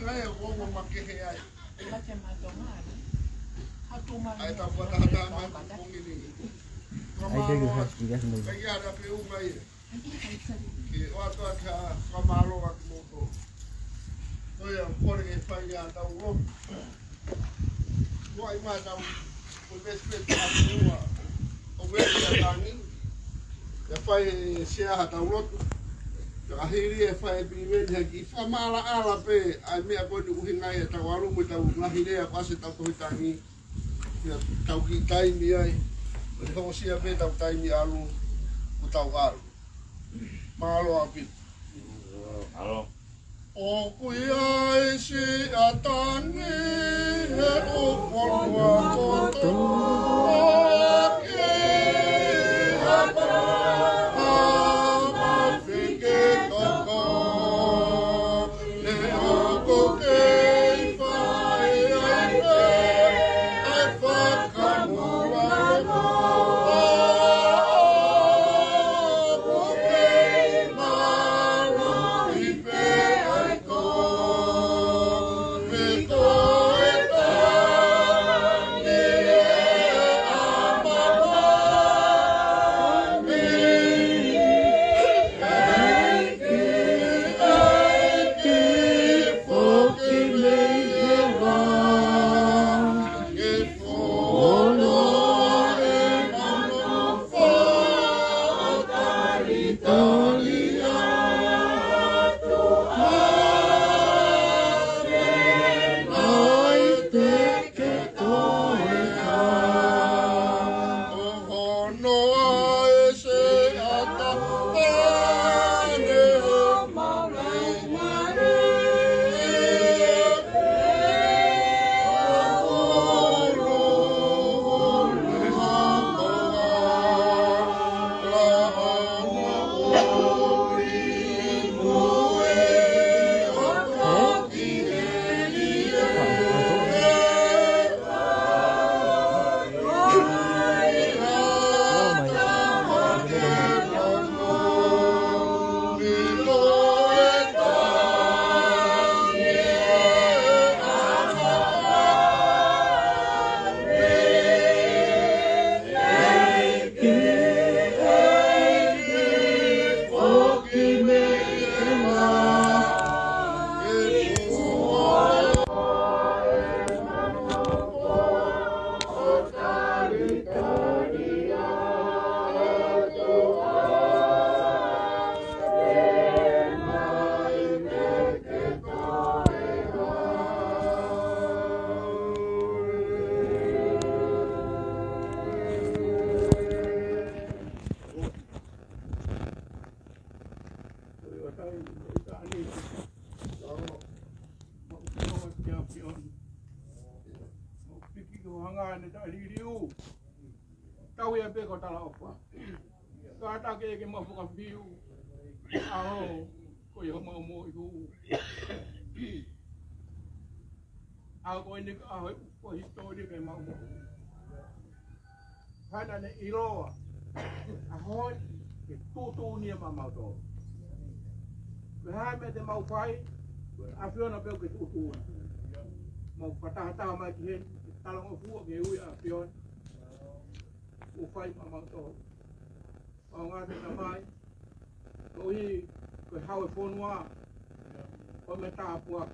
ngai o mo makehe ai. Ai ta buat hata mai pung ini. I think you have to get me. Kaya ada pe umai. Ki waktu ka kamalo ak mo ko. So yang pore ngai pa ya ta ulo. Wai ma ta o bespet ta uwa. O we ya tangin. Ya pa sia hata ulo. Kahiri e fai bimen haki famala ala pe ai me ko ni uhingai ta walu mo ta ngahine a pase ta ko tangi ya tau ki tai mi ai ko sia pe ta tai mi alu ko tau alu malo api alo o ku ia si atani e o polwa ko Kau yang pe kau tak apa. Kau tak ke mau bukan view. Kau yang mau itu. Aku ini kau histori ke mau. Karena ni iro. Aku tu ni mau tu. Berhai macam mau fai. Afion apa ke tu. Mau patah macam talong aku ke afion. Ufai mamang to, orang ada namai, koi hau phone wa, koi meta apa,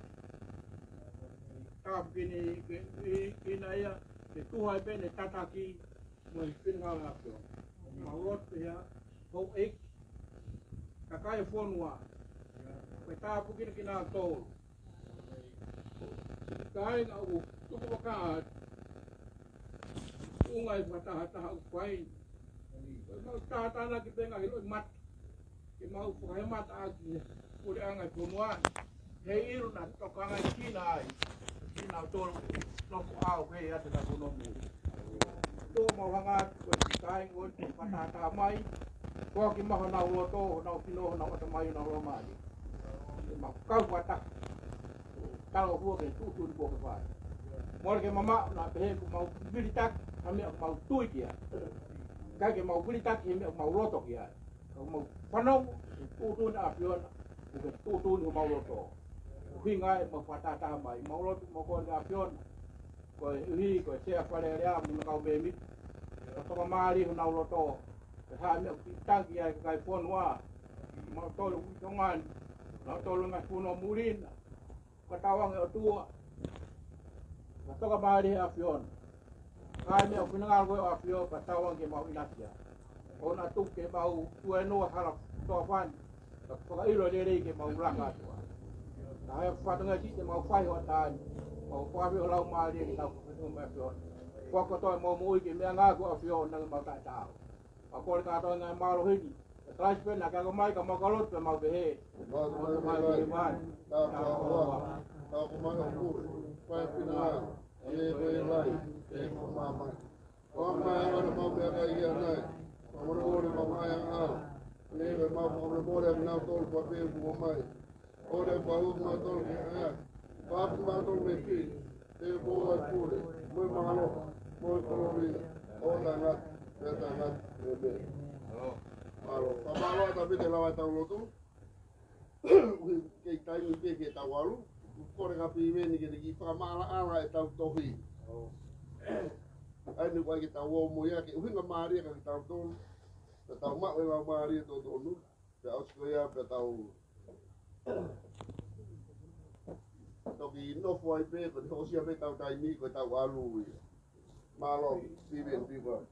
tak begini, ini ya, itu hai pen tataki, mungkin kalau apa, mawat ya, kau kakai phone wa, meta begini kena to, kai aku tu bukan. Ungai patah upai. Mau tanah kita ngai lo mat. Mau upai mat agi. Udah ngai pumuan. Hei iru nak tok ngai Cina. Cina tu lo au ke ya tidak bunuh mu. Tu mau hangat kai ngon patah mai. Kau kimah nau lo to nau pino nau atamai nau ramai. Mau kau patah. Kalau buat itu tu buat apa? Mau ke mama nak pergi mau beli tak. Kami mau tuai dia, kaki mau beli tak, kami mau rotok dia. Kalau mau panau, tutun apion, bukan tutun mau rotok. hingai mo patata mai maulot mo ko na pion ko hi ko se apare ya mo ka be mi to mari na loto ha me tangi ai kai ponwa mo to lu tongan na to lu ngai puno murin ka tawang e tua to ka mari apion ha me o pinangal ko apio ka tawang ke mau inatia ona tu ke mau tueno hala to fan to ka ilo de ke mau ranga tua Nah, fatungnya sih mau fai hotan, mau fai kalau mau dia kita mau avion. Kau kata mau mui ke mana aku avion nang mau tak tahu. Aku kata nang mau lagi. Terus pun nak aku mai kamu kalau tu mau behe. Mau behe mana? Tahu mana aku? Fai pina, behe lagi, mama. Mama yang mau behe lagi nai. Kamu boleh mama yang al. Ni mau kamu boleh nak tol pakai mama. Ora bahu matol ke bab matol me pi te bo pure mo malo mo kolori ora nat be malo pamalo tapi te lawa tau lotu ke tai ni be ke tawalu ko re pi ve ni ke ki pamala ala e tau tohi ai ni kwa ki tawo mo ya ke uhinga mari ka tau to tau ma we mari to nu te Australia pe tau Toki no foi pe ko ho sia pe tau dai mi ko tau alu malo si ben pi ko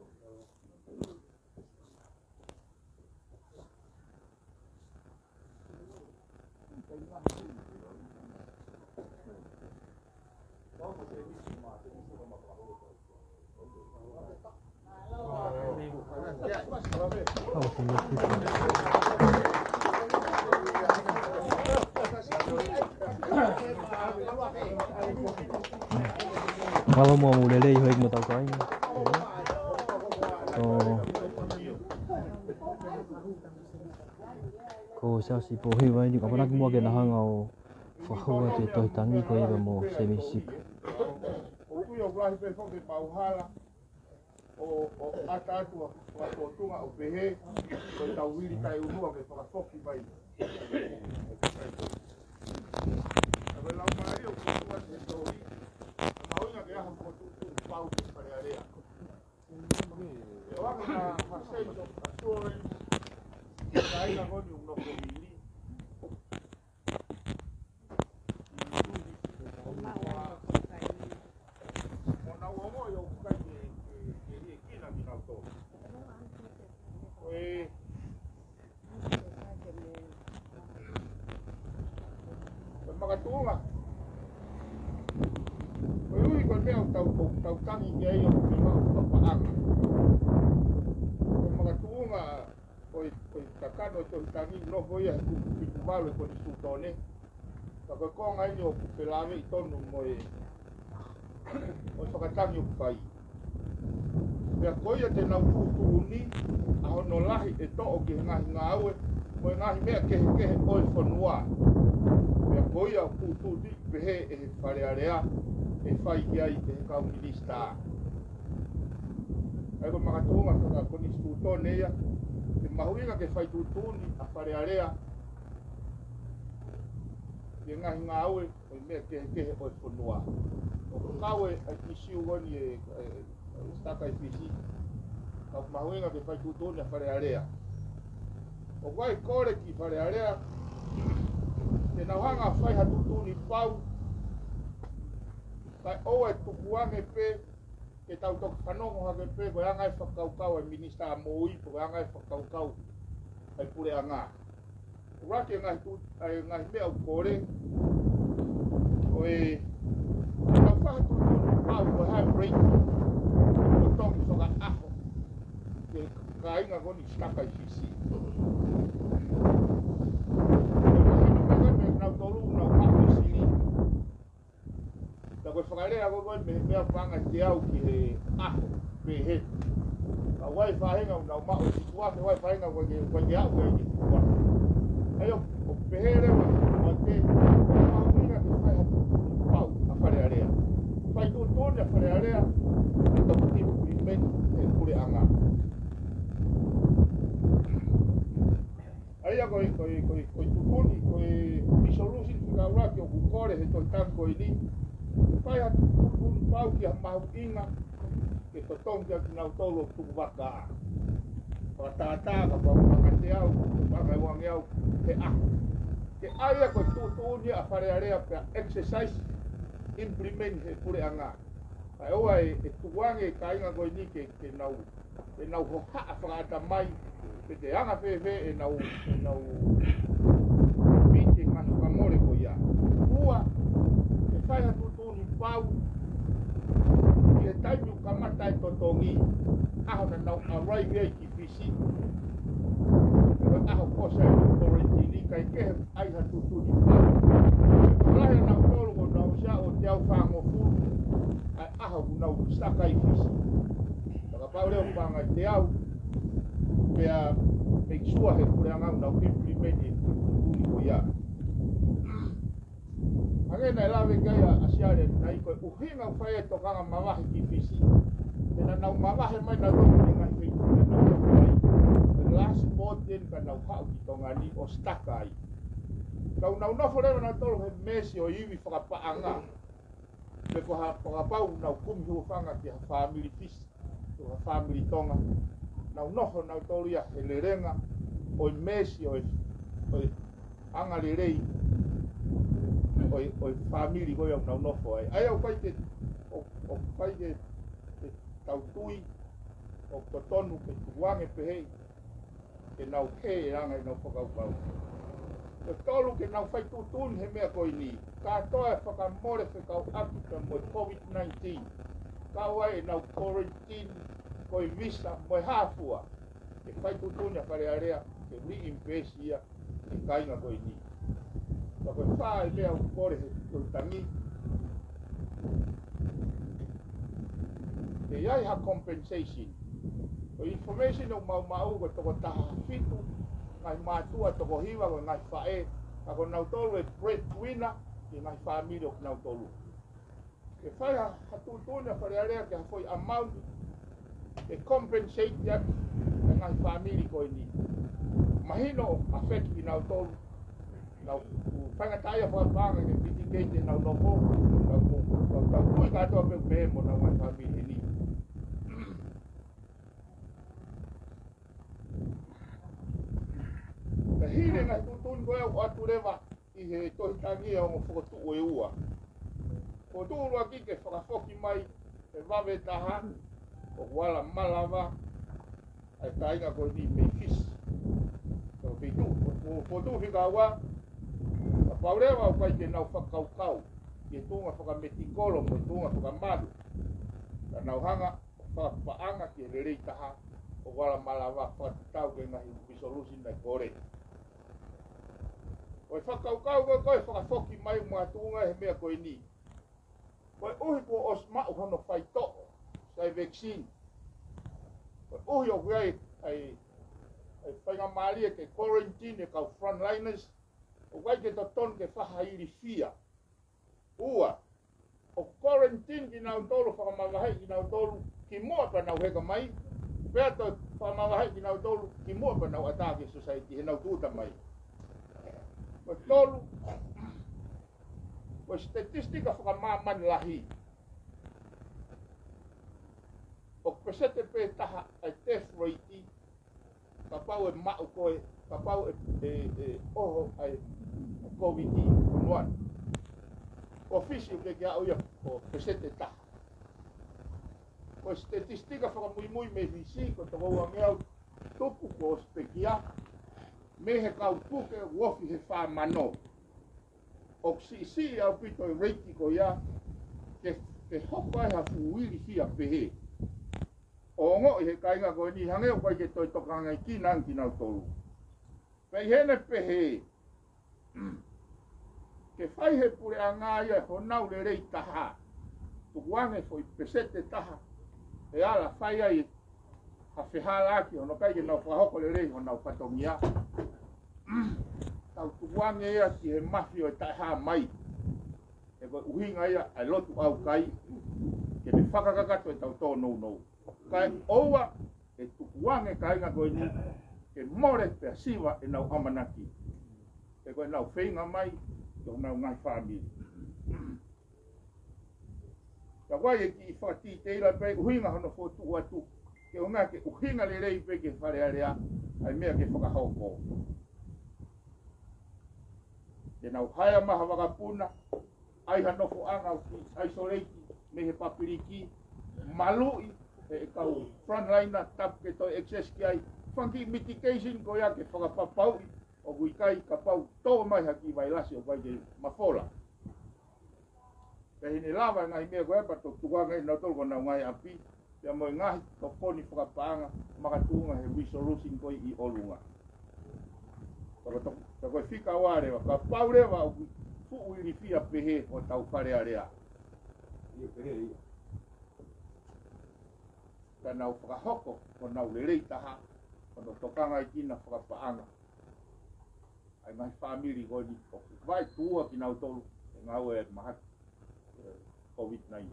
Kalau mau mulai dari hoik mau tahu kau ko sao si po hi vai ni ka panak mo ke na hang au fa ho te to tangi ko iba mo semi sip o tu yo vai pe fo ke pauhala o ata tu wa to tunga o pehe ko ta wiri tai unu ke fa foki vai ave la mario ko tu wa te to Maunya que hagan por tu pau para área. Eu acho que a faceito a sua aí na onde um novo mili. Ona uomo yo kai que kina ni auto. Oi. Magatunga. Ui con mèo tàu tăng như vậy thì nó phá ăn. Mà cái thú mà ôi cả cái nó tàu tăng như nó với bị bao rồi con sụt tòn ấy. Và cái con ấy nhiều phải làm cái tôn rồi ôi phải tăng nhiều phải. Và coi như thế nào phụ ni, nó lại cái to cái ngay ngáo ấy, mới ngay mẹ cái ôi phần hoa. Và coi như phụ đi về phải area. E fai ki ai te kau minista. Ai ko makatunga ka ko ni stuto neia. Te mahuinga ke fai tutuni a pare area. Ye nga ngawe o me ke o fonua. O kawe ai kisiu goni e staka fisi. Ka mahuinga ke fai tutuni a pare area. O vai kore ki pare area. Te na hanga fai ha tutuni pau. Kai oe tukuange pe ke tau tok whanongo hake pe ko angai whakaukau e minista a moi ko angai whakaukau ai pure anga. Uraki ngai mea ukore oe ka whahatu pau ko hai break ko tongi soka aho ke ka inga goni staka i fisi. Nau tolu nau hapu siri ko whakare ako koe me mea whanga te au ki he aho me he. Ka wai whahenga unau mao si tuake wai whahenga koe ke au koe ki tuake. Hei o pehere wa te mahuinga te whai hatu pau a whare area. Whai tō tōne a whare area e tōku tipu kuri men e kure anga. Hei a koe tutoni koe resolution kaura ki o kukore he toi tanko i ni. Pai ha tukun pau ki a mahu inga ke to tongi a ki nau tolo tuku waka a. Wa tātā ka paumanga te au, wanga wangi au, te aho. Ke aia koe tūtūni a wharearea pia exercise, implement he pure anga. Ai oa e tuwange ka inga koe ni ke nau ho haa whakaata mai, pe te anga whewhe e nau meeting nga whakamore ko ia. Ua, e whaiha tūtūni pau, i e tainu kamatai totongi, aho na nau arai rei ki whisi. Pero aho kosa e nau korentini, kai kehe aiha tūtūni pau. Rahe nau tolu ko nau sia o te au whango furu, ai aho ku nau staka i whisi. Taka pau leo whanga te au, pea make sure he kure angau nau implement e tūtūni ko ia. Hange nei lawe gaya asiare nai koe uhinga whai e tokanga mawahi ki whisi. Tena nau mawahe mai na romu ni ngai whi kune nau romu mai. The last boten ka nau hau ki tonga ni o staka ai. Kau nau nofo rewa nau tolu he mesi o iwi whakapaanga. Me ko ha whakapau nau kumi hu whanga ki ha family fish. To ha family tonga. Nau nofo nau tolu ia he lerenga. O mesi o anga le rei. O family ko yang nau nofo ai. Ai au pai te o pai te tautui o totonu ke tuwange pehei ke nau he ranga i nau whakaupau. Ke tolu ke nau whai tutun he mea koi ni. Katoa e whakamore whekau Africa mo COVID-19. Kaua e nau quarantine koi visa mo hafua. Ke whai tutun ya wharearea ke reinvest ia ke kainga koi ni. Ka koe whae mea o kore he tutangi. Ke iai ha compensation. O information o mau ko toko taha fitu. Ngai mātua toko hiwa ko ngai whae. Ka ko nau tolu e breadwinner ki ngai whaamiri o ki nau tolu. Ke whae ha tutune wharearea ke ha foi amount. Ke compensate ya ke ngai whaamiri ko ni. Mahino affect ki nau tolu. Nau whangataya whaapanga ke mitigate nau nopo. Kau kui katoa pe mo nau ngai whaamiri ni. Ka hire ngai tutun koe au atu rewa I he tohitangia o whakotu o e ua. Ko tūrua ki ke whakafoki mai e wawe taha o wala malawa ai tainga koe ni pei fis. Ko pei tū, ko tū whika ua ka paurewa o kai ke nau whakaukau ke tūnga whakametikolo mo tūnga whakamalu. Ka nau hanga whakapaanga ke rerei taha o wala malawa whakatau ke ngahi resolution na kore. Koe whakaukau koe whakafoki mai mua tūnga he mea koe ni. Koe uhi ko os mao hano whai toko, sai vaccine. Koe uhi o kuei ai whainga maalia ke quarantine e kau frontliners. O kai ke toton ke whahairi fia. Ua, o quarantine ki nau tolu whakamawahai ki nau tolu ki mua pa nau heka mai. Pea to whakamawahai ki nau tolu ki mua pa nau atake society he nau tūta mai. Koe tolu, koe statistika whakamamani lahi. O pesete pe taha ai death rate, ka pau e mao koe, ka pau e oho ai COVID-19. O fisi ke kia oia o pesete taha. Koe statistika whakamui me fisi, ko toko wangeau tupu ko spekia. Me he kau puke wofi he wha mano. O si au pito i reiki ko ia, ke hoko ai ha fuwiri fia pehe. O ngo i he kainga ko ni hange o kai ke toi tokanga I ki nang ki nau tolu. Pei hene pehe, ke whai he pure a ngā ia ho nau le rei taha. Tukuange foi pesete taha. E ala whai ai ha whihala aki hono kai ke nau whahoko le rei ho nau patongia. Tau tukuange ia ki he mafi o taiha mai. E koe uhinga ia ai lotu au kai. Ke me whakakakato e tau tō nou. Kai oua e tukuange kainga koe ni. Ke more pe siwa e nau amanaki. E koe nau whainga mai. to na ngai family ka wai ki fati te la pe huinga hono fotu watu ke unga ke uhinga le rei pe ke fare area ai mea ke whakahoko ke nau haia maha wakapuna ai hanofo anga ai soreiki me he papiriki malui e kau frontliner tap ke to excess ki ai funky mitigation ko ya ke whakapapau o guikai ka pau tō mai haki vai lasi o vai ke mafola kaya ni lava ngai mea koe pa to tuwa ngai na tolko na ngai api ya mo ngai to poni whakapaanga makatunga he resolution koi i olunga ta koe whika ware wa ka pau rewa o fu ui fia pehe o tau whare area ka nau whakahoko o nau lerei taha o no tokanga i kina whakapaanga ai mai family ko ni ko vai tua ki nau tolu ngau e mahat COVID-19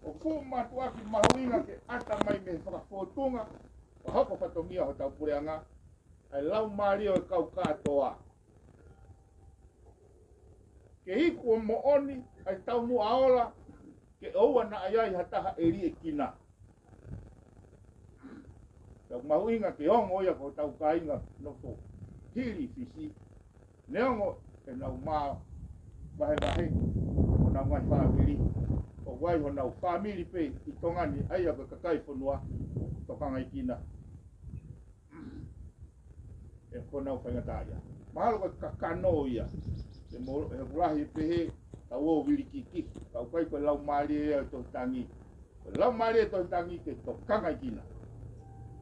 o fu matua ki mahuinga ke ata mai me whakafotunga o hoko whatongia ho tau pureanga ai lau maari o kau katoa ke hiku o mooni ai tau mu aola ke oua na ayai hataha eri e kina tau mahuinga ke ongo ia ko tau kainga no to hiri fisi neongo e nau maa vahe o nau ngai family o wai ho nau family pe i tongani ai a kakai ponua tokanga i kina e ko nau whaingataya mahalo ko kakano ia e hulahi pehe tau o wirikiki tau kai ko lau maari e to tangi lau maari e to tangi ke tokanga i kina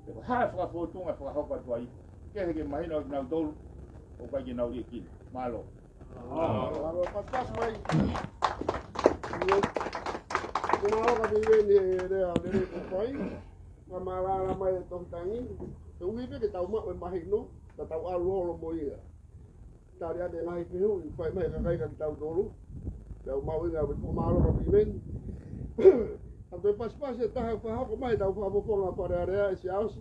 e ko hae whakafotunga whakahoka tuai kehe ke mahina o nau dolu o kai ke nau i kina mahalo Kalau pas mai. Kena orang ni dia pai. Kamala mai tong tangi. Tu wi be tau mak mahino, tau alu lo moi. Tari ada ngai piu, pai mai ka kai ka tau dulu. Tau mau inga be malo ka bimen. Tapi pas ya tah fa ko mai tau fa bo nga para area si aus.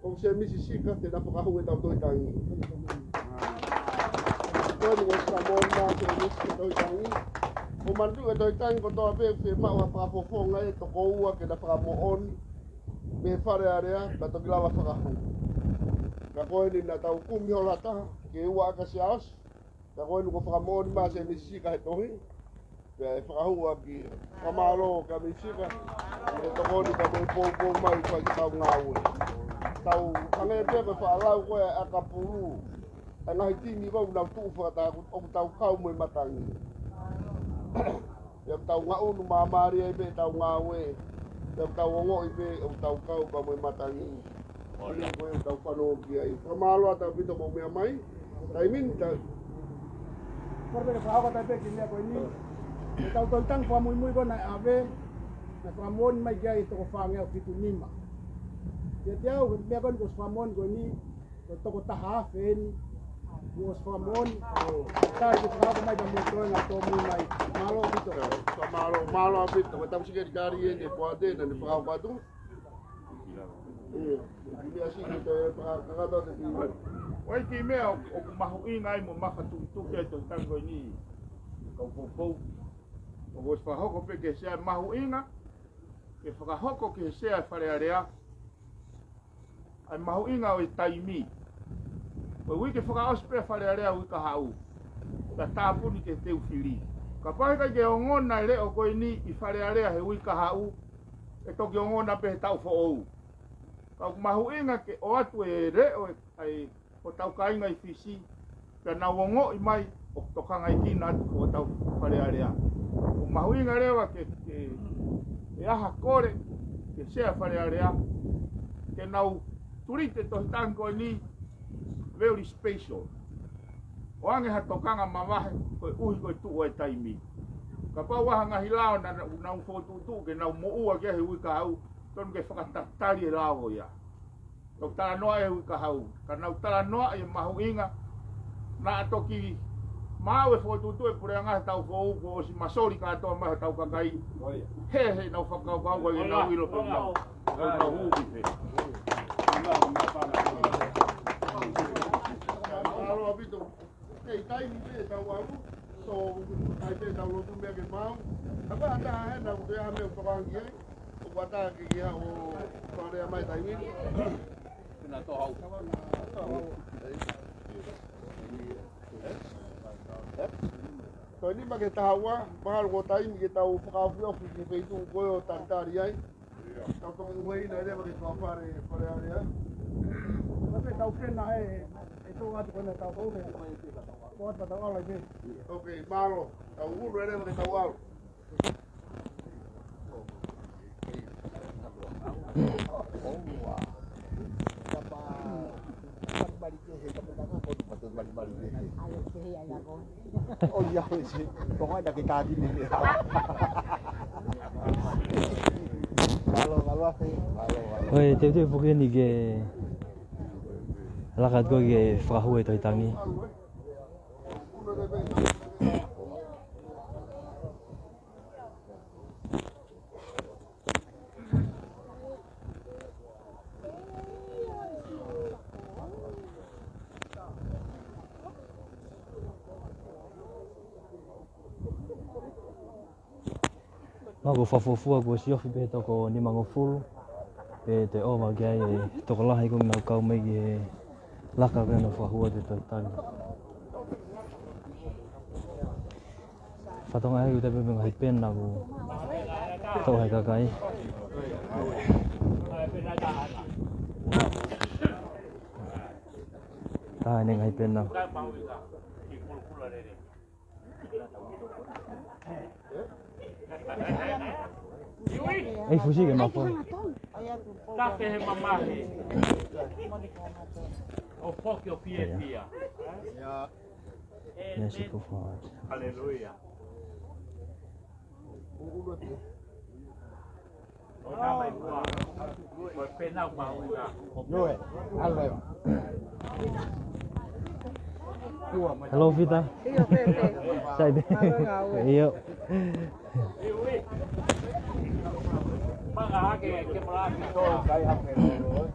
O se misisika te da fa ko tau doi tangi. Kau was ramon na se miski doi tangi. O mandu e doi tangi ko to pe ma wa fa fo ngai to ko ua ke da fa mo on. Me fare area ta to gila fa ka. Ka ko ni na tau ku mi hola ta ke ua ka sias. Ka ko ni ko fa mo ma se misika to hi. Pe fa ua ki kamalo ka misika. E to ko ni ka po mai ko ki tau ngau. Tau ane pe fa lau ko a ka pulu. Ana hitini ba una tu fa ta o tau kau mo matangi. Ya tau ngau no mamari e be tau ngawe. Ya tau ngo i be o tau kau ba mo matangi. Ole ko e tau fano ki ai. Pamalo ata bito mo me mai. Tai min ta. Por be fa ka ta pe ki le ko ni. Tau tau tang fa muy ko na ave. Na famon mai gai to ko fa ngel fitu nima. Ya tiau me kon ko famon ko ni. To ko taha fen. Buos famon, tar di prago mai da motor na to mai malo bito. Malo bito, ko tau sige dari ni pode na ni prago badu. Ini asi ni to ka do te ni. Wai ki mea o mahuinga ai mo makatutu ke to tango ni. Ko popo. O vos fa hoko pe ke sea mahuinga. Ke fa hoko ke sea fare area. Ai mahuinga o taimi. Ko wiki whaka ospe whare area wika hau. Ta tāpuni ke teu whiri. Ka paika ke ongona re o koe ni I whare area he wika hau. E toki ongona pe he tau whoou. Ka mahu inga ke o atu e re o ai o tau kainga I whisi. Ka na wongo I mai o tokanga I kina atu o tau whare area. O mahu inga rewa ke e aha kore ke sea whare area. Ke nau turite to tango ni very special. O ange ha tokanga mawahe koe uhi koe tu e taimi. Ka pau waha ngahi lao na ufotutu ke na moua ke he wika hau. Tonu ke whakatatari e lao ia. Tau tala noa e wika hau. Ka nau tala noa e mahu inga. Na atoki mau e fotutu e pure ngahi tau fōu ko o si masori ka atoa maha tau kakai. He nau whakau kau koe nau ilo pe nau. Nau huki pe. pito. Ei tai ni pe tau alu. So ai pe tau lotu me ke mau. Apa anda na ku ya me ko kan ye. Ko wata ke ya o pare mai tai ni. Na to hau. Ko ni ba ke tawa, mahal ko tai ni ke tau whakawhia whiki whaitu koe o tantari ai. Tau tō mwei na ere ba ke tau whare area. Tapi tau pena itu atu kena tau tau ne. Kuat tau ala ke. Okay, malo. Tau uru ere ba ke tau alu. Oh iya sih, pokoknya ada kaki nih. Halo. Oi, te puke ni ge lakat ko ge whakahua to itangi. Mago whawhawhua ko si ofi pe toko ni mango full. Pe te o magai toko lahi kong nau kau mai ge laka kena whahua te to itangi. Whatonga hei ute pepe ngahi pena ko tau hei kakai. Taha ni ngahi pena. Ei fusi ke mapo. Tape he mamahi. O poki o pia pia. Yes, go for it. Hallelujah. O nama i mua. O pena o mauina. Noe, alve. Hello Vita. Iyo Pepe. Saide. Iyo. Iwi. Mga hake ke marami to. Kai hake no.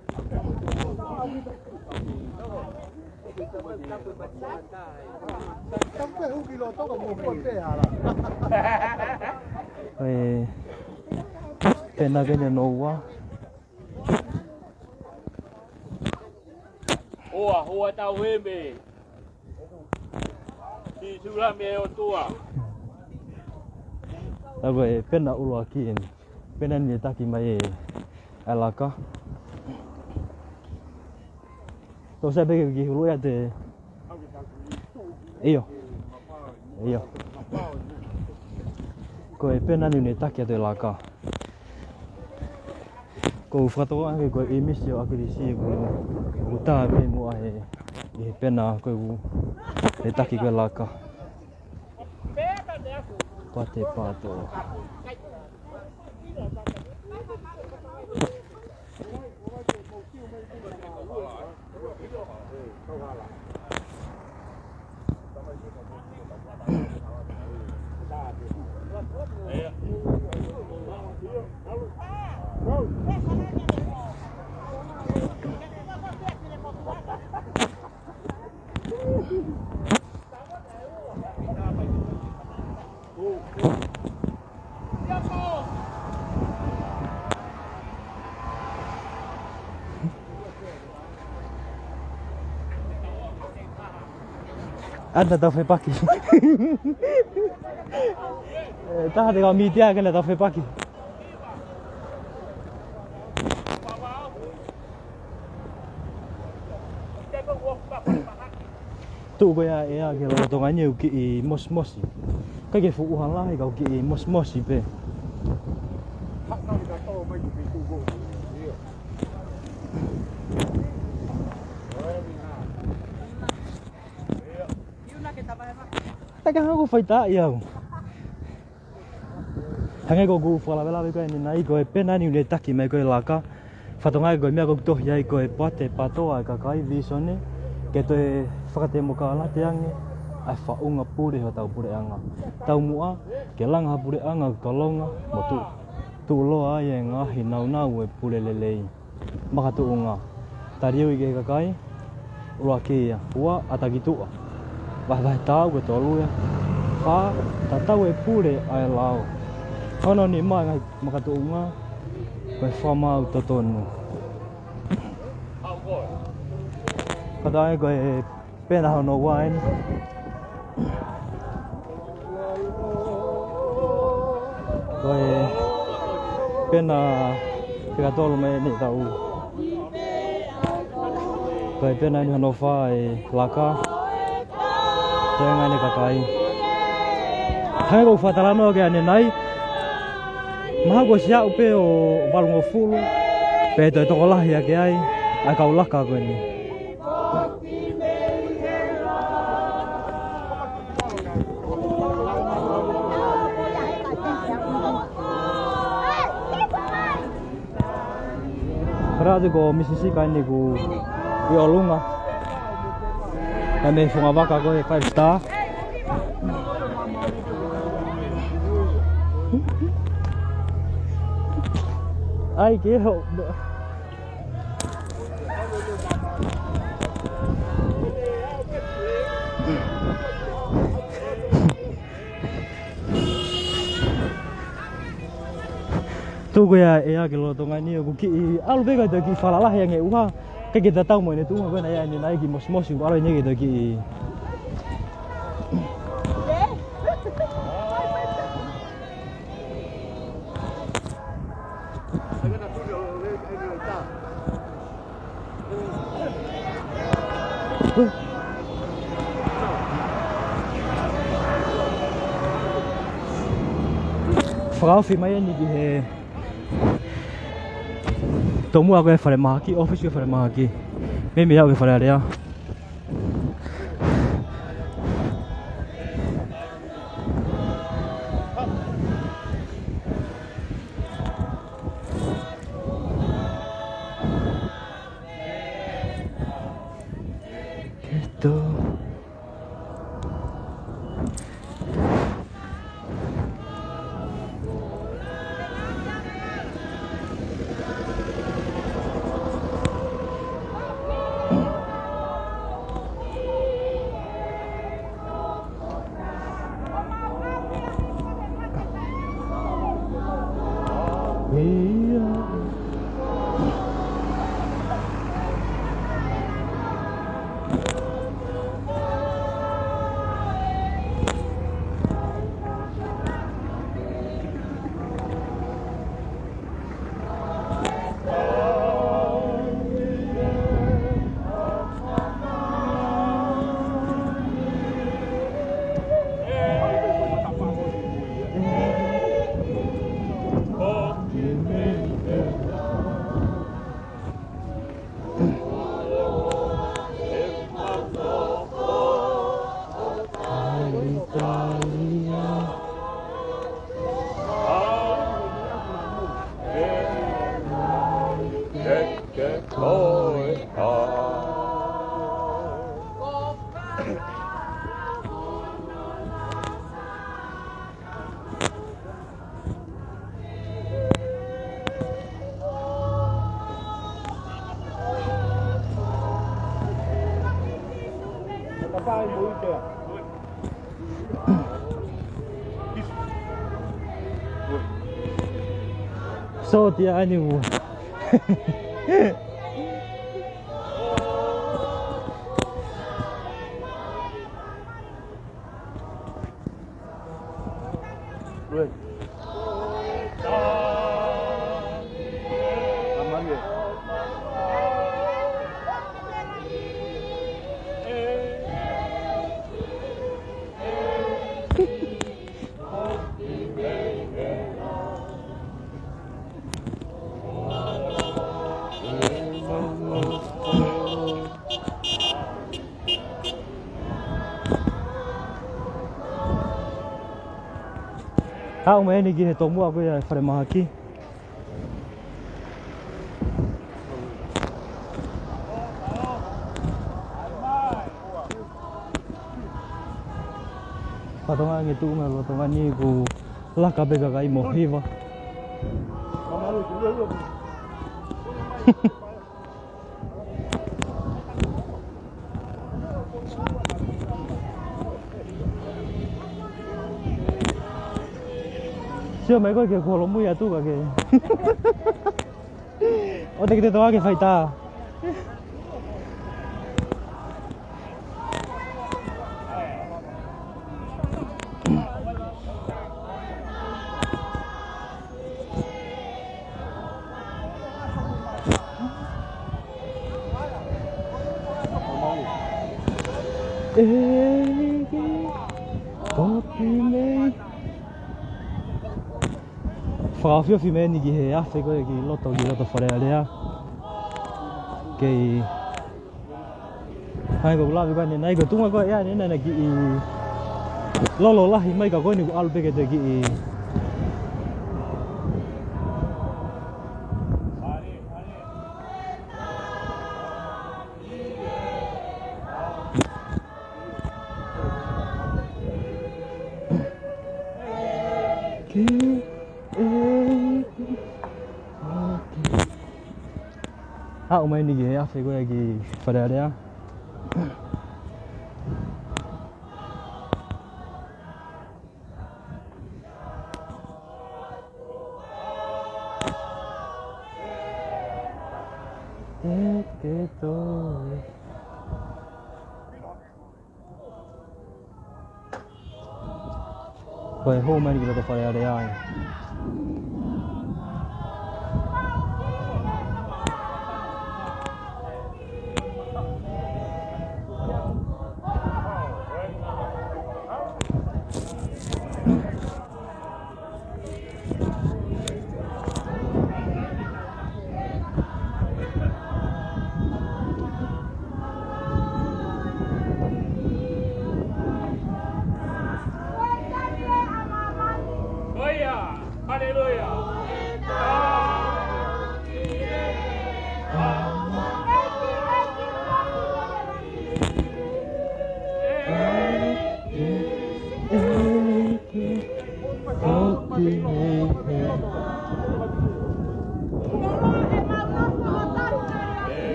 Tampe un kilo to ko mo ponte ala. Oi. Pena kenya noa. Hoa tau heme. Di sura me o tua. Lago pena ulo aki en. Pena ni taki mai alaka. To sabe que hulu ya te. Iyo. Ko pena ni taki te laka. Ko whatoa ake ko emisio ake risi ko ta me mo e pena ko e taki ko laka. Pate pato. Anda tau whepaki. Taha te kau mitia kena tau whepaki. Tu koia ea ke lo tonga nyeu ki I mos-mosi. Kai ke fuuhan lahi kau ki I mos-mosi pe. Hakna ka to mai ki tu go. Taka aku faita iau. Hangai ko gu fala bela ko ni nai ko pena ni le taki mai ko laka. Fatonga ko mea ko to yai ko pate patoa ka kai visone ke to fakate mo ka la tiange ai fa unga pure ho tau pure anga. Tau mua ke langa pure anga tolonga mo tu lo ai nga hinau nau e pure lelei. Maka tu unga. Tariu ke ka kai ua kia ua atakitua vai tau ko tolu ya fa tatau e pule ai lao hono ni mai ngai makatuunga ko fa mau totonu kadai ko e pena hono wine ko e pena pega tolu me ni tau ko e pena ni hono fa e laka tenga ni kakai hai ko fatalano ke ane nai maha ko sia upe o valungo fulu pe to kolah ya ke ai ka ulah ka ko ni Rado ko misisi ka ni ku iolunga kami funga baka ko 5 star ai kia hộ tu kaya ea kilo tonga ni ku ki alu bega to ki fala lah yang e uha ka kita tahu mo ni tu ko na ya ni nai ki mos mos ku ala ni to ki Frau fi mai ni ki he tomu a ko fare ma ki office ko fare ma ki me me ya ko fare ya esto So dia anu. Right. Kau main ni gini tomu aku ya pada mahaki. Patongan itu mah patongan ni ku lah kabe kakai mau hiva. Chưa mấy coi kìa khổ lắm mùi à tu cả kìa. Ô đây cái đó cái phải ta. Fra phía phía bên này kìa, phải có cái lót tàu phải đây à. Cái hai cái lá cái này cái tung cái này này cái lo là mấy cái này cái alpe cái ông mấy này kìa, phải có cái phải đây à. Que tôi rồi hôm nay kita phải ở đây ai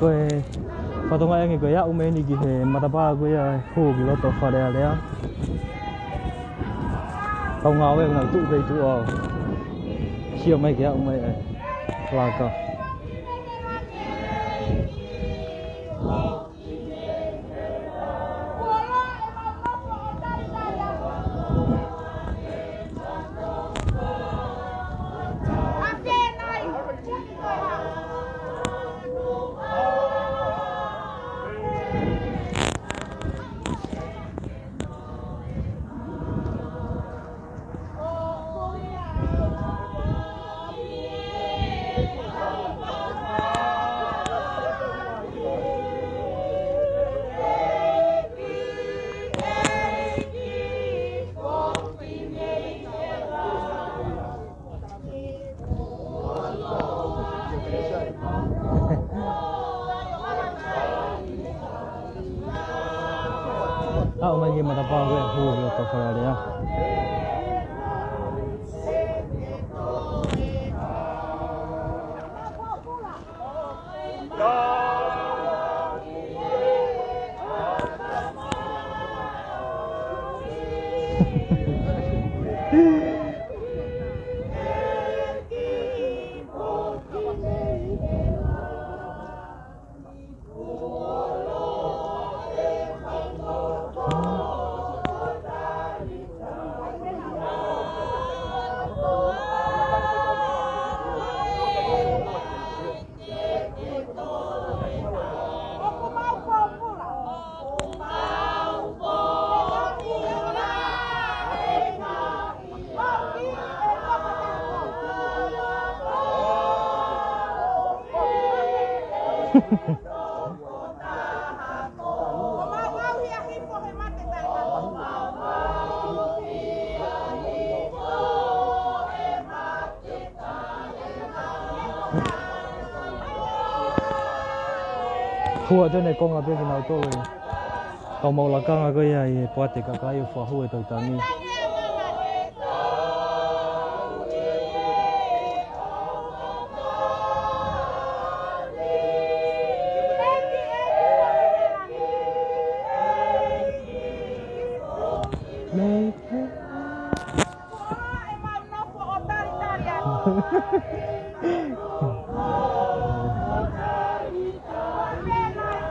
Koe whatonga e koe au meni ki he matapā koe hō ki loto wharea lea. Tau ngā oe ngai tū kei tū au. Hia mai ki au mai e laka. Au mai ki matapā koe hō ki loto wharea lea. Hua cho này con ở bên nào tôi, còn một là con ở cái này, qua tiệc cái phá hua tôi tao đi.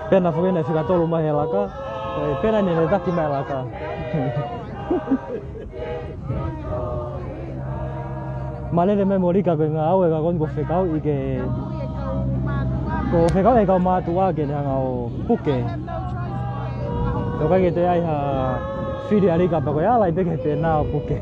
Pena foi né fica todo mais lá cá. Pena nem daqui mais lá cá. Malele memori ka ngau e ka kon ko fekau I ke ko fekau e ka ma tua ke ngau puke. To ka ke te ai ha fili ali ka pa ko ya lai pe ke te na puke.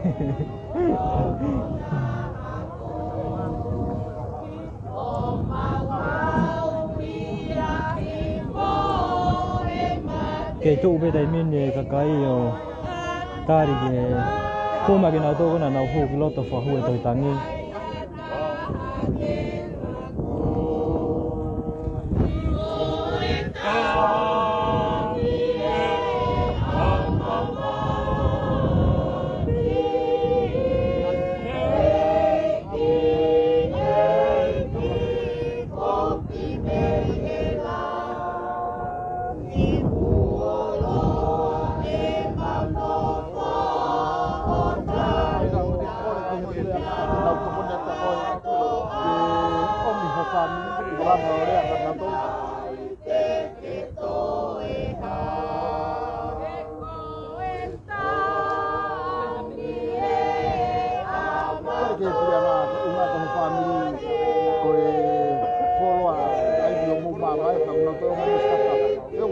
Ke tu be dai min ne ka kai yo tari ke ko ma ke na to ko na na hu ki lo to fa hu e to tangi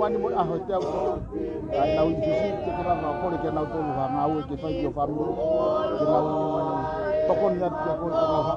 Wani mo hotel ai nau jusi te kira na pole ke nau tolu ha ngau ke fai yo family ke nau tokon net ke ko na ha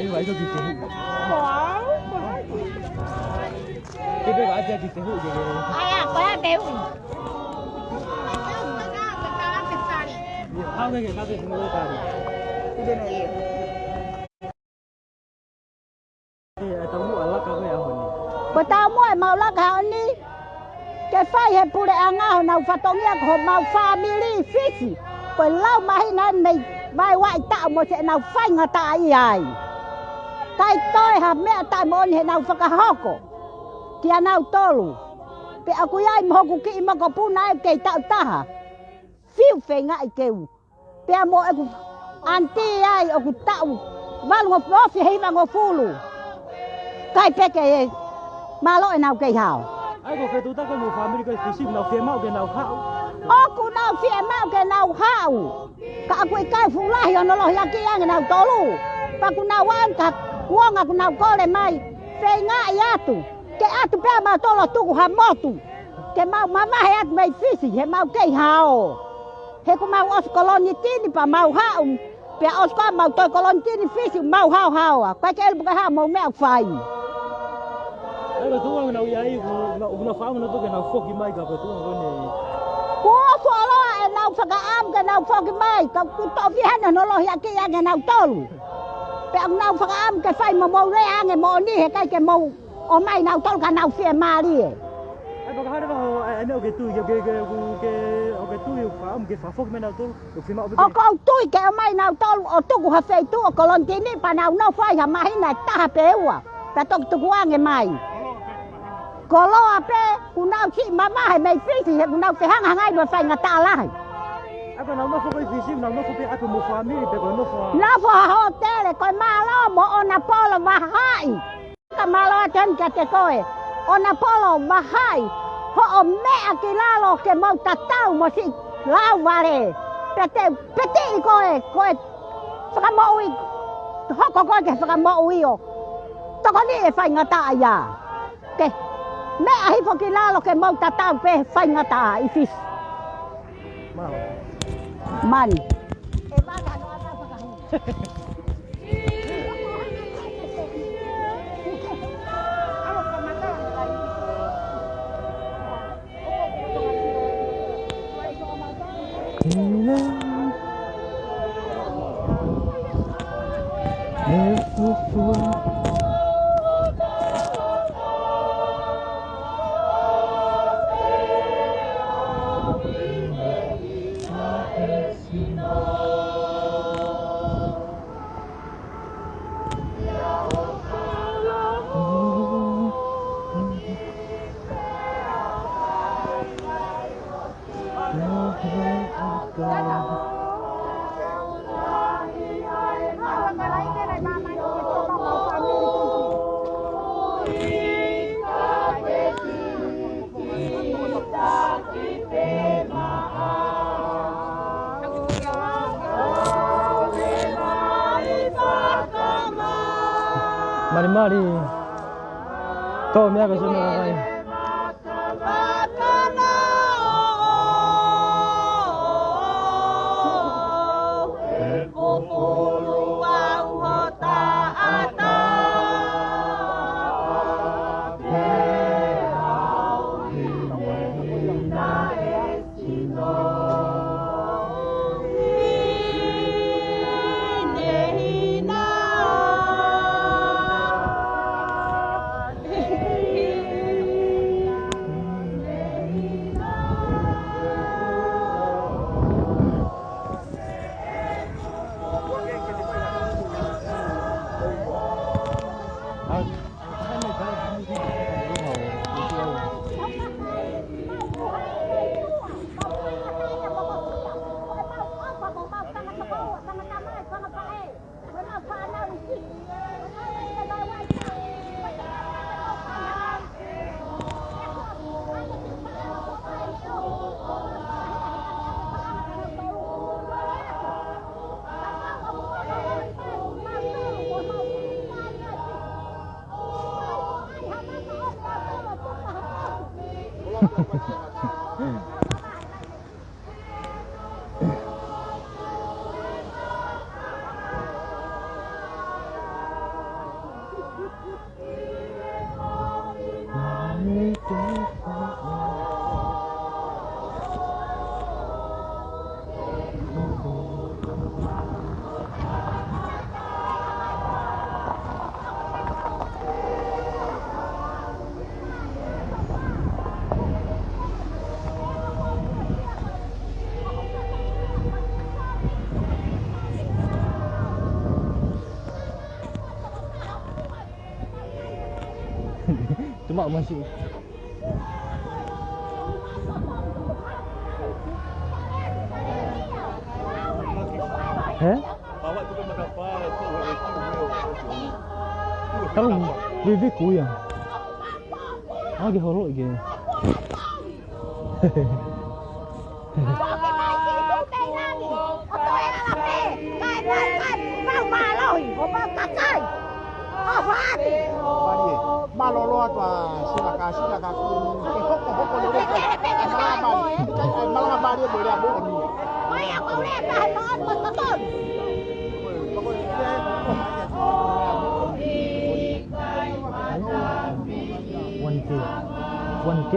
Ayo ayo gitu. Wow. Kita gak ada gitu gitu. Ayah, kau yang tahu. Kau kayak semua tadi. Tidak nak ia. Tamu Allah kau yang apa ni? Pertama mau lah kau ni. Kefai he pule angah nau fatongnya kau mau family fisi. Pelau mahinan ni mai wai tak mau cek nau fai ngata ai. Kai toi ha me tai mon he nau fakahoko. Dia nau tolu. Pe aku yai moku ki ima ko punai ke tak taha. Fiu fe ngai keu. Pe mo aku anti ai aku tau. Val ngo profi he ngo fulu. Kai peke malo nau ke hao. Aku ke tu tak kau mau family kau fisik nau fiamau ke nau hau. Aku nau fiamau ke nau hau. Ka aku kai fulah yo no lo yaki yang nau tolu. Pa aku nau wan ka kuang aku nau kole mai. Fe ngai atu. Ke atu pe ma tolo tu ha motu. Ke mau mama he at mai fisi he mau ke hao. He ku mau os koloni tini pa mau hau. Pe os ka mau to koloni tini fisi mau hao hao. Pa ke el buka ha mau me fai. Ai tu ang nau yai una fau na tu ke nau foki mai ka tu ang ni. Ko so lo e nau faka am ke nau foki mai ka ku to vi han no lo yaki yang nau tolu. ไปเอาเนาฝรั่งแกไฟมาโมเรียงไงโมนี่เหตุแกโมเอาไม่เนาต้นกันเนาเสียมาดิ ai bác hát vào anh đâu cái tuổi cái tuổi phá cái phá phúc bên nào tôi được phim mạo bên เอาก็เอาตุ้ยแกเอาไม่เนาต้นเอาตุ้กูหาเฟยตู้ก็ลอนที่นี่ปาเนาเนาไฟทำมาให้ไหนตาเป๋วแต่ต้องตุกว่าไงไม่ก็รอเป้กูเนาขี้มาให้ไม่ฟรีสิกูเนาไปห้างให้โดนไฟงาตาไล่ ai còn nó không cái phim nó không biết ai cũng một phá mi để còn nó phá แล้วพอเฮาเต้เลยก็มาล้อบ่อนาปอลว่าให้ก็มาล้อจนแกจะก้อยอนาปอลว่าให้เพราะแม่อากิลาโลเกมองตาเต้ามาสิลาวาเลยแต่ก้อยสกัมบ่อีฮอกก็แกสกัมบ่อีโอตอนนี้ไฟงาตายาแกแม่ให้พอกิลาโลเกมองตาเต้าไปไฟงาตาอีฟิสมันเอบ้ากันว่าตาสกัมMari to mia ko sunod kay Cuma masih Bawa tu kan kapal tu kalau bibi ku ya. Lagi horok lagi. Malolo tua silakan kun kok lele malah bari boleh abu ni. Mai aku lihat tahun betul. 1K.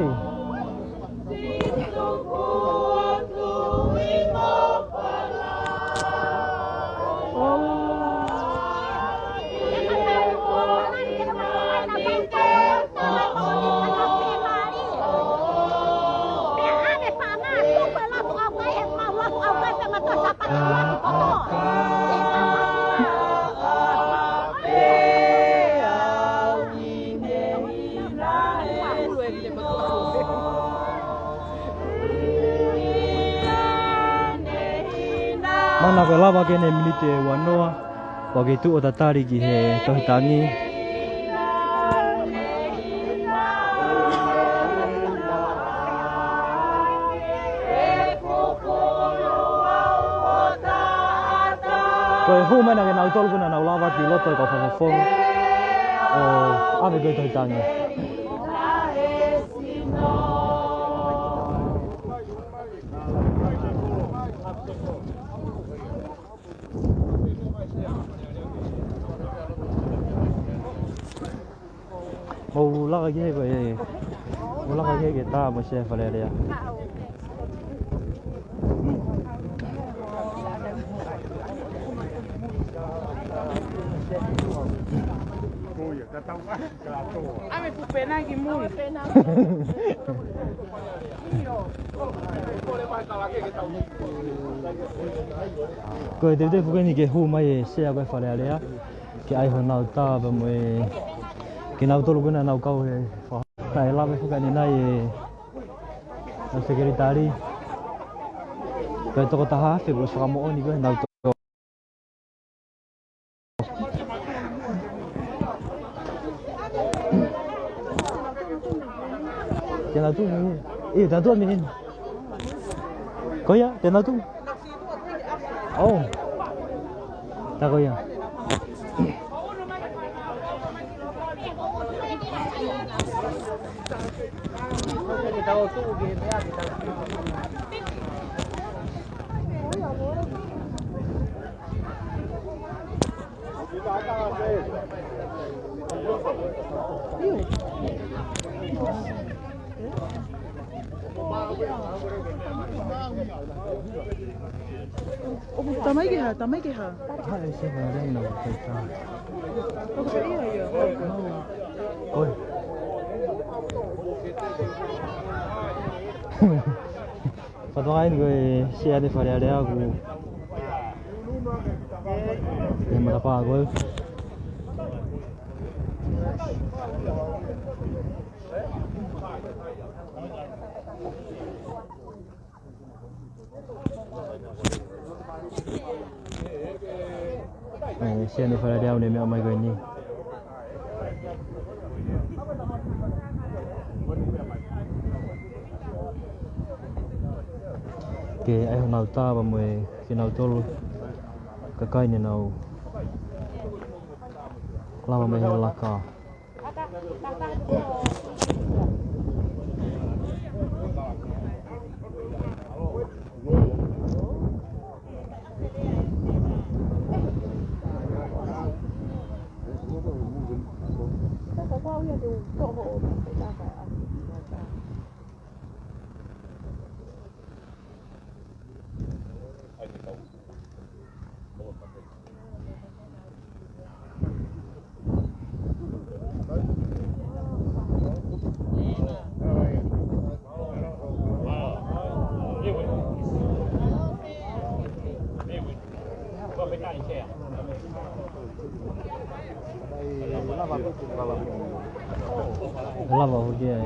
Mana ko lava kene minute wanoa. Wagi tu o tatari ki he tohitangi. Koe hu mana ke nau tolu kuna nau lava ki loto ko fafafong. O ave koe tohitangi. Mau laka gie koe. Mau laka gie kita masih fale dia. Ame pupena ki mui. Koe te fukeni ke hu mai se koe fale dia. Ke ai honau ta ba moi. Ke nau tolu kuna nau kau he. Kai lave fukeni nai e sekretari. Koe toko taha fe bo soka mo oni koe nau to. Tena tu ni. Tena tu ni. Kau ya, tena tu. Oh. Tak kau ya. Tamay ki ha, tamay ki ha. Hai se va ren no kita. Ako sa iya yo. Oi. Patuain gue share de fare area aku. Yang berapa gue? Share de fare area udah mai mai gue ni. Ke ai honau ta ba moe ke nau tolu ka kai ni nau lava me laka lava ho dia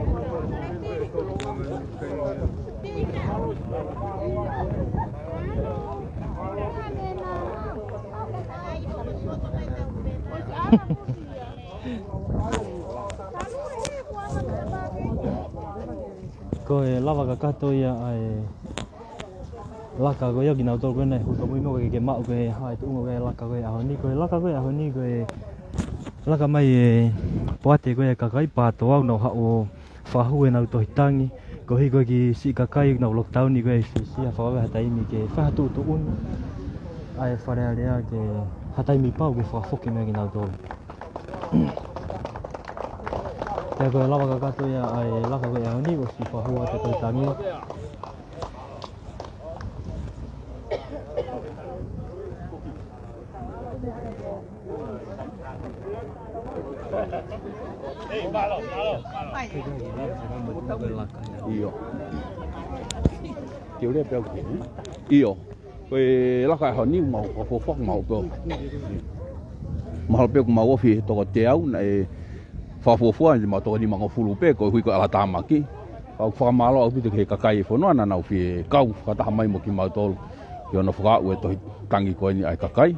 koe lava ka kato ia ai laka koe yoki nau tolu koe nei huto mui mo ke mau koe hai tu mo koe laka koe aho ni koe laka koe aho ni koe laka mai e poate koe kakai pato au no ha o fahu e nau tohitangi ko hi koe ki si kakai nau lockdown ni koe si fa ha taimi ke fa tu tu un ai fare area ke ha taimi pau ke fa foki me ki nau tolu te koe lava ka kato ia ai laka koe aho ni ko si fahu te tohitangi Iyo. Kiểu đẹp đâu. Iyo. Về lá khai họ níu màu có phố phóc màu cơ. Màu bèo màu phi to chéo này pha phố phố mà to đi mà có phụ bè có huy có ala tam maki. Pha pha malo ở phía cái cái phố nó nào phi câu có tam mai một cái màu to. Yo no whaka ue tohi tangi koe ni ai kakai.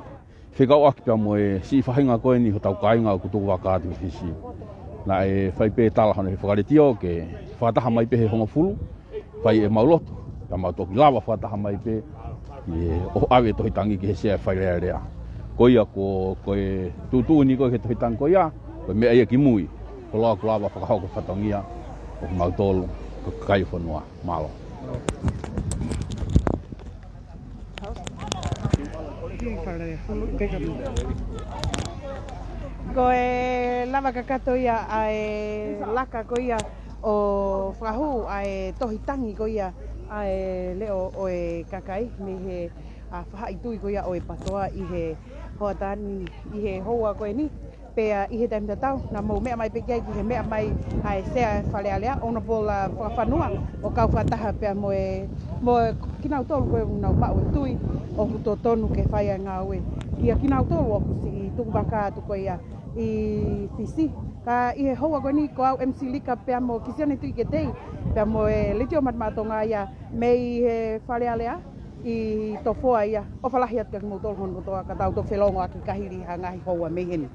Whikau aki pia moe si whahinga koe ni ho tau kainga o kutu waka atu whisi. Na e whai pē tala hana he whakaretio ke whataha mai pē he honga fulu. Whai e mauloto. Ka mautoki lawa whataha mai pē. I o awe tohi tangi ki he sea whai rea rea. Koia ko koe tutu ni koe he tohi tangi koia. Koe mea ia ki mui. Ko lawa whakahau ko whatangia. O mautolu. Ko kai whanua. Malo. Ko e lava kakato ia ai laka ko ia o whahu ai tohi tangi ko ia ai leo o e kakai me he a whaha itui ko ia o e patoa i he hoatani i he hoa ko e ni pea i he taimta tau na mou mea mai pekia ki he mea mai ai sea whalealea ona pola whawhanua o kau whataha pea moe kinau tolu koe unau mau e tui o kuto tonu ke whaia ngā ue ia kinau tolu o kusi i tuku waka atu ko ia i fisi ka i he hoa koe ni ko au MC Lika pea mo kisiane tui ke tei pea moe litio matmatonga ia me i he whalealea i tofoa ia o whalahi atu kia ki mou tolu honu toa ka tau to whelongo aki kahiri ha ngahi hoa me heni